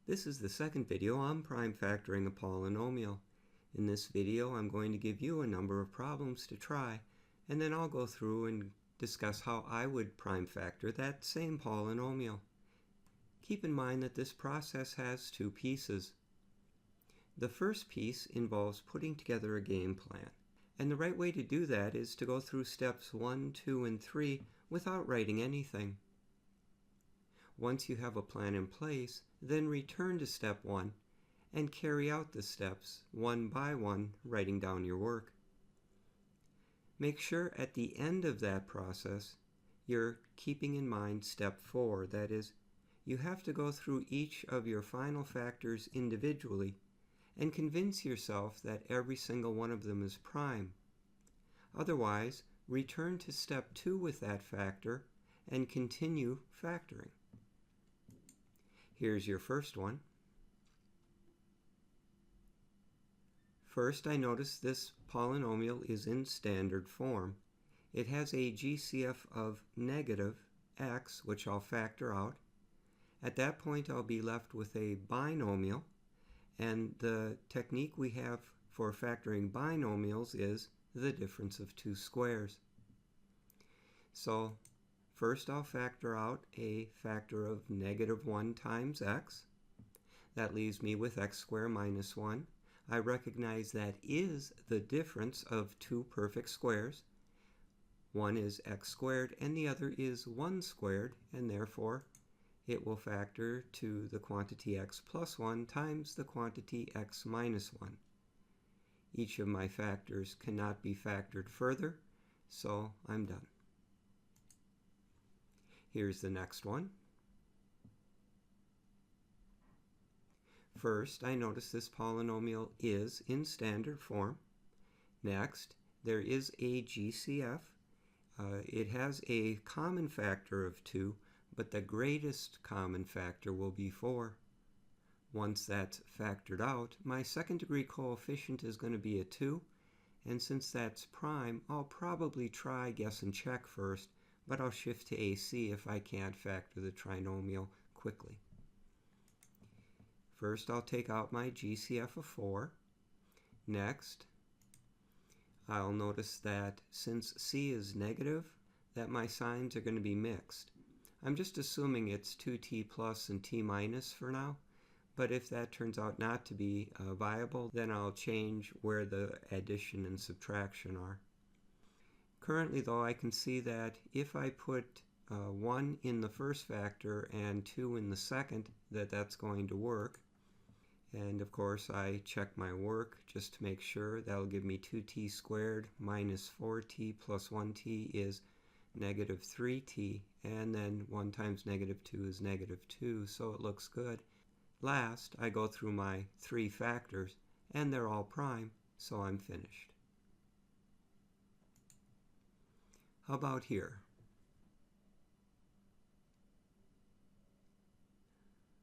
This is the second video on prime factoring a polynomial. In this video, I'm going to give you a number of problems to try, and then I'll go through and discuss how I would prime factor that same polynomial. Keep in mind that this process has two pieces. The first piece involves putting together a game plan, and the right way to do that is to go through steps 1, 2, and 3 without writing anything. Once you have a plan in place, then return to step 1 and carry out the steps one by one, writing down your work. Make sure at the end of that process you're keeping in mind step 4. That is, you have to go through each of your final factors individually and convince yourself that every single one of them is prime. Otherwise, return to step 2 with that factor and continue factoring. Here's your first one. First, I notice this polynomial is in standard form. It has a GCF of negative x, which I'll factor out. At that point, I'll be left with a binomial, and the technique we have for factoring binomials is the difference of two squares. So first, I'll factor out a factor of negative 1 times x. That leaves me with x squared minus 1. I recognize that is the difference of two perfect squares. One is x squared and the other is 1 squared, and therefore it will factor to the quantity x plus 1 times the quantity x minus 1. Each of my factors cannot be factored further, so I'm done. Here's the next one. First, I notice this polynomial is in standard form. Next, there is a GCF. It has a common factor of 2, but the greatest common factor will be 4. Once that's factored out, my second degree coefficient is going to be a 2, and since that's prime, I'll probably try guess and check first, but I'll shift to AC if I can't factor the trinomial quickly. First, I'll take out my GCF of 4. Next, I'll notice that since C is negative, that my signs are going to be mixed. I'm just assuming it's 2t plus and t minus for now, but if that turns out not to be viable, then I'll change where the addition and subtraction are. Currently, though, I can see that if I put 1 in the first factor and 2 in the second, that's going to work. And of course, I check my work just to make sure. That'll give me 2t squared minus 4t plus 1t is negative 3t, and then 1 times negative 2 is negative 2, so it looks good. Last, I go through my 3 factors, and they're all prime, so I'm finished. How about here?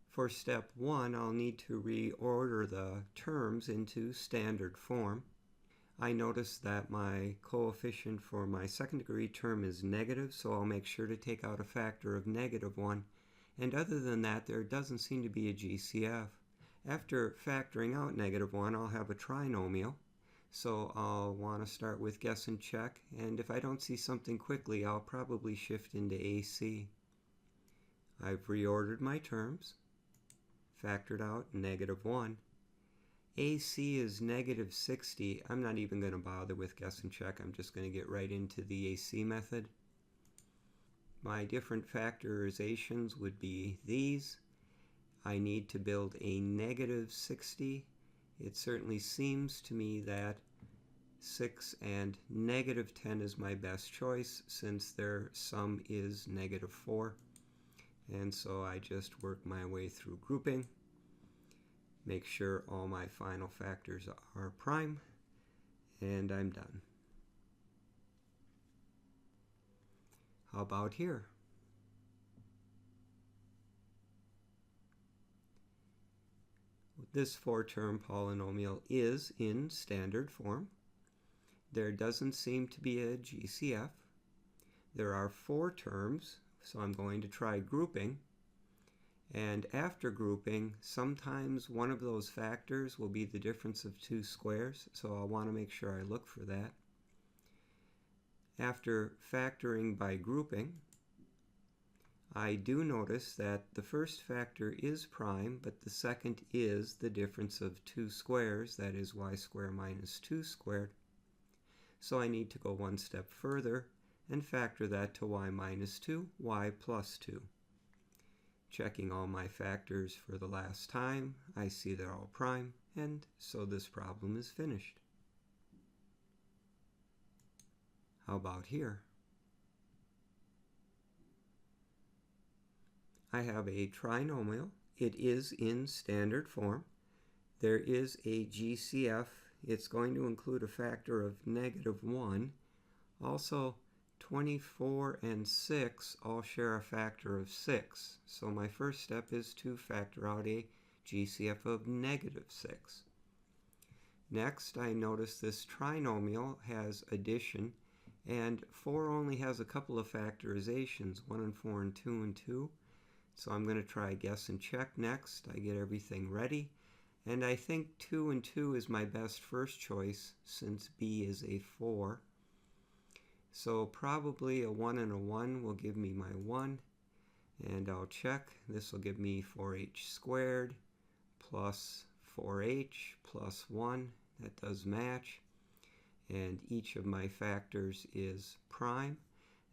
For step 1, I'll need to reorder the terms into standard form. I notice that my coefficient for my second degree term is negative, so I'll make sure to take out a factor of negative 1. And other than that, there doesn't seem to be a GCF. After factoring out negative 1, I'll have a trinomial. So I'll want to start with guess and check, and if I don't see something quickly, I'll probably shift into AC. I've reordered my terms, factored out negative 1. AC is negative 60. I'm not even going to bother with guess and check. I'm just going to get right into the AC method. My different factorizations would be these. I need to build a negative 60. It certainly seems to me that 6 and negative 10 is my best choice since their sum is negative 4. And so I just work my way through grouping, make sure all my final factors are prime, and I'm done. How about here? This 4-term polynomial is in standard form. There doesn't seem to be a GCF. There are 4 terms, so I'm going to try grouping. And after grouping, sometimes one of those factors will be the difference of two squares, so I'll want to make sure I look for that. After factoring by grouping, I do notice that the first factor is prime, but the second is the difference of two squares, that is y squared minus 2 squared. So I need to go one step further and factor that to y minus 2, y plus 2. Checking all my factors for the last time, I see they're all prime, and so this problem is finished. How about here? I have a trinomial. It is in standard form. There is a GCF. It's going to include a factor of -1. Also, 24 and 6 all share a factor of 6. So my first step is to factor out a GCF of -6. Next, I notice this trinomial has addition, and 4 only has a couple of factorizations, 1 and 4 and 2 and 2. So I'm going to try guess and check next. I get everything ready. And I think 2 and 2 is my best first choice since b is a 4. So probably a 1 and a 1 will give me my 1. And I'll check. This will give me 4h squared plus 4h plus 1. That does match. And each of my factors is prime.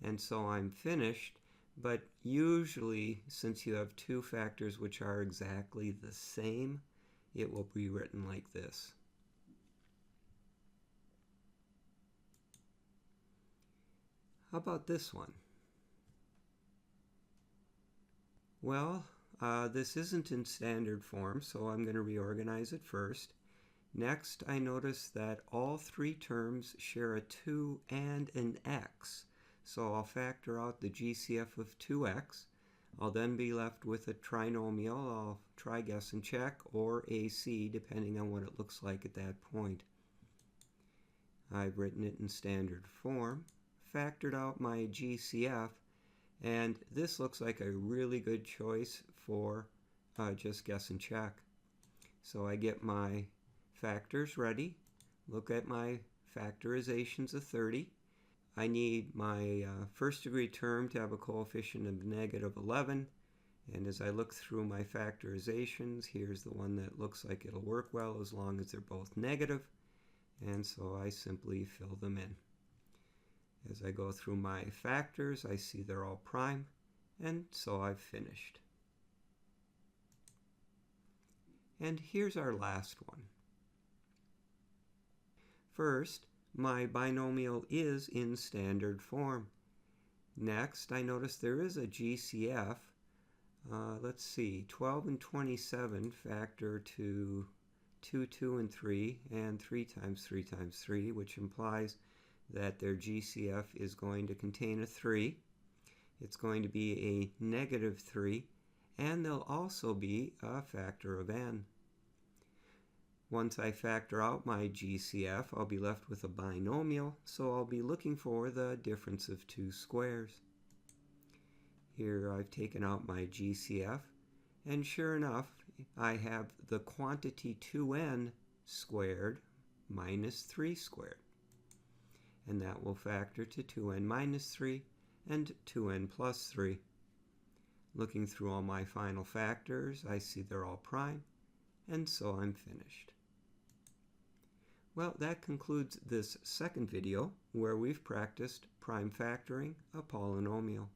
And so I'm finished. But usually, since you have two factors which are exactly the same, it will be written like this. How about this one? Well, this isn't in standard form, so I'm going to reorganize it first. Next, I notice that all three terms share a 2 and an x. So I'll factor out the GCF of 2x. I'll then be left with a trinomial. I'll try guess and check, or AC, depending on what it looks like at that point. I've written it in standard form, factored out my GCF, and this looks like a really good choice for just guess and check. So I get my factors ready, look at my factorizations of 30. I need my first degree term to have a coefficient of -11, and as I look through my factorizations, here's the one that looks like it'll work well as long as they're both negative, and so I simply fill them in. As I go through my factors, I see they're all prime, and so I've finished. And here's our last one. First, my binomial is in standard form. Next, I notice there is a GCF. Let's see, 12 and 27 factor to 2, 2, and 3, and 3 times 3 times 3, which implies that their GCF is going to contain a 3. It's going to be a -3, and there'll also be a factor of n. Once I factor out my GCF, I'll be left with a binomial, so I'll be looking for the difference of two squares. Here I've taken out my GCF, and sure enough, I have the quantity 2n squared minus 3 squared. And that will factor to 2n minus 3 and 2n plus 3. Looking through all my final factors, I see they're all prime, and so I'm finished. Well, that concludes this second video where we've practiced prime factoring a polynomial.